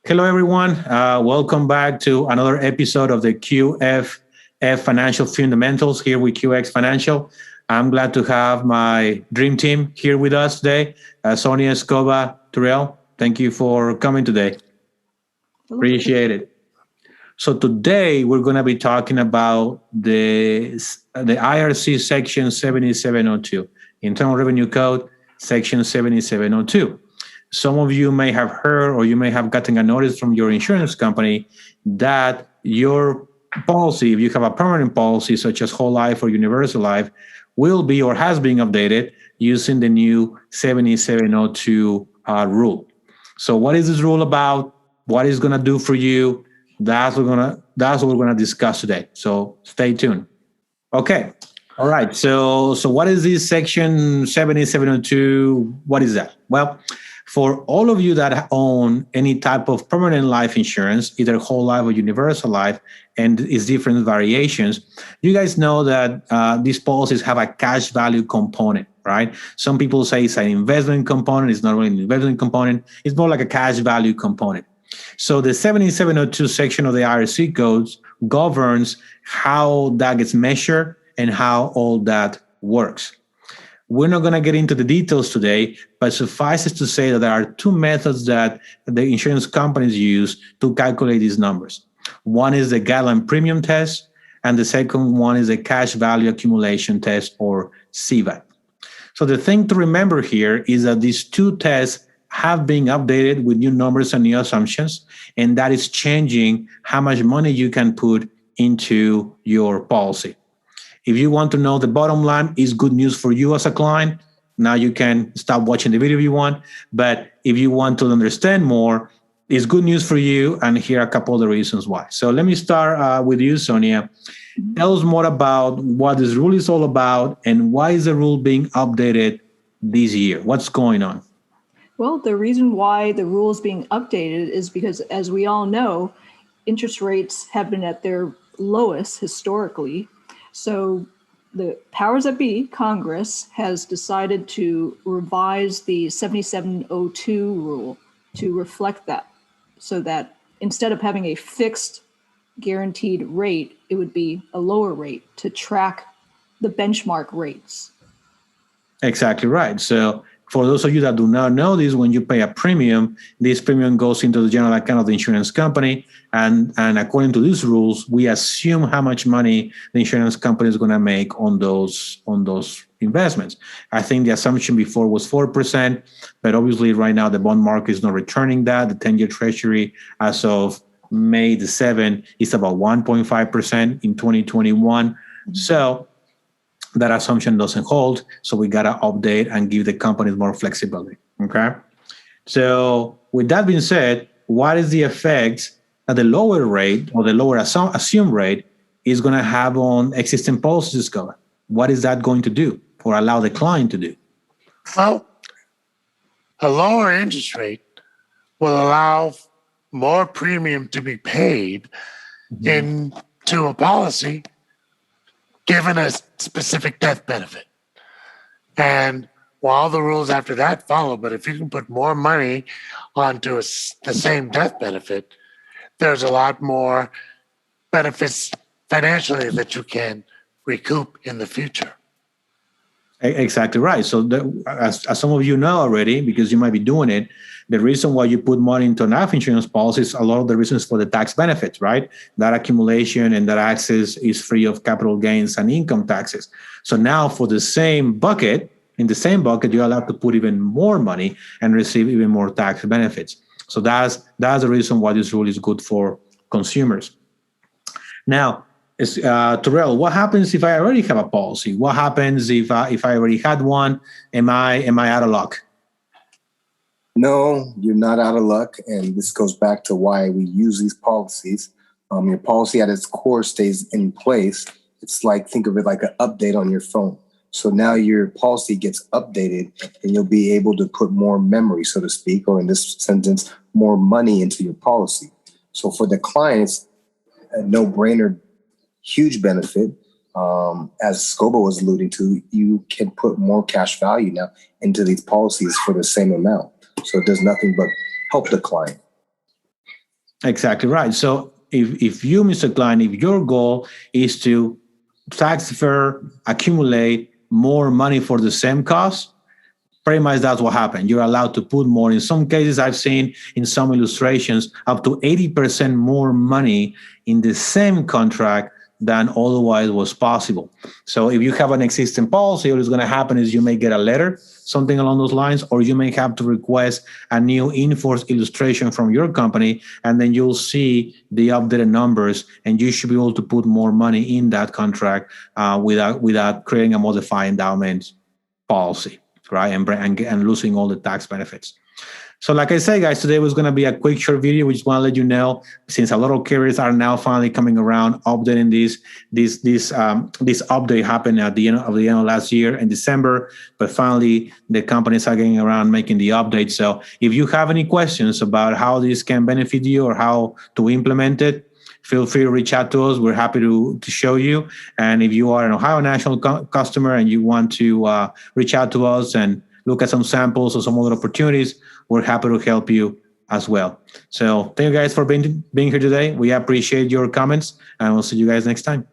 Hello, everyone. Welcome back to another episode of the QFF Financial Fundamentals here with QX Financial. I'm glad to have my dream team here with us today. Sonia Escobar, Terrell, thank you for coming today. Appreciate it. So today we're going to be talking about the IRC Section 7702, Internal Revenue Code Section 7702. Some of you may have heard or you may have gotten a notice from your insurance company that your policy, if you have a permanent policy such as whole life or universal life, will be or has been updated using the new 7702 rule. So what is this rule about? What is going to do for you? That's what we're gonna discuss today. So stay tuned. Okay. All right. So what is this section 7702? What is that? Well, for all of you that own any type of permanent life insurance, either whole life or universal life, and its different variations, you guys know that these policies have a cash value component, right? Some people say it's an investment component. It's not really an investment component. It's more like a cash value component. So the 7702 section of the IRC codes governs how that gets measured and how all that works. We're not going to get into the details today, but suffices to say that there are two methods that the insurance companies use to calculate these numbers. One is the guideline premium test, and the second one is the cash value accumulation test, or CVAT. So the thing to remember here is that these two tests have been updated with new numbers and new assumptions, and that is changing how much money you can put into your policy. If you want to know the bottom line is good news for you as a client, now you can stop watching the video if you want. But if you want to understand more, it's good news for you, and here are a couple of the reasons why. So let me start with you, Sonia. Tell us more about what this rule is all about and why is the rule being updated this year? What's going on? Well, the reason why the rule is being updated is because, as we all know, interest rates have been at their lowest historically. So the powers that be, Congress, has decided to revise the 7702 rule to reflect that, so that instead of having a fixed guaranteed rate, it would be a lower rate to track the benchmark rates. Exactly right. So for those of you that do not know this, when you pay a premium, this premium goes into the general account of the insurance company. And according to these rules, we assume how much money the insurance company is going to make on those investments. I think the assumption before was 4%, but obviously right now the bond market is not returning that. The 10-year treasury as of May the 7th is about 1.5% in 2021. Mm-hmm. So that assumption doesn't hold, so we got to update and give the companies more flexibility, okay? So with that being said, what is the effect that the lower rate or the lower assumed rate is going to have on existing policies cover? What is that going to do or allow the client to do? Well, a lower interest rate will allow more premium to be paid into a policy given a specific death benefit. And while the rules after that follow, but if you can put more money onto the same death benefit, there's a lot more benefits financially that you can recoup in the future. Exactly right. So as some of you know already, because you might be doing it, the reason why you put money into an life insurance policy is a lot of the reasons for the tax benefits, right? That accumulation and that access is free of capital gains and income taxes. So now for the same bucket, in the same bucket, you're allowed to put even more money and receive even more tax benefits. So that's the reason why this rule is good for consumers. Now, Terrell, what happens if I already have a policy? What happens if I already had one? Am I out of luck? No, you're not out of luck. And this goes back to why we use these policies. Your policy at its core stays in place. It's like, think of it like an update on your phone. So now your policy gets updated and you'll be able to put more memory, so to speak, or in this sentence, more money into your policy. So for the clients, a no-brainer, huge benefit. As Scobo was alluding to, you can put more cash value now into these policies for the same amount. So it does nothing but help the client. Exactly right. So if you, Mr. Klein, if your goal is to tax defer, accumulate more money for the same cost, pretty much that's what happened. You're allowed to put more. In some cases, I've seen in some illustrations up to 80% more money in the same contract than otherwise was possible. So if you have an existing policy, what is going to happen is you may get a letter, something along those lines, or you may have to request a new in-force illustration from your company, and then you'll see the updated numbers, and you should be able to put more money in that contract without creating a modified endowment policy, right? And losing all the tax benefits. So like I said, guys, today was going to be a quick short video. We just want to let you know, since a lot of carriers are now finally coming around, updating this update happened at the end of last year in December, but finally the companies are getting around making the update. So if you have any questions about how this can benefit you or how to implement it, feel free to reach out to us. We're happy to show you. And if you are an Ohio National customer and you want to reach out to us and look at some samples or some other opportunities, we're happy to help you as well. So thank you guys for being here today. We appreciate your comments, and we'll see you guys next time.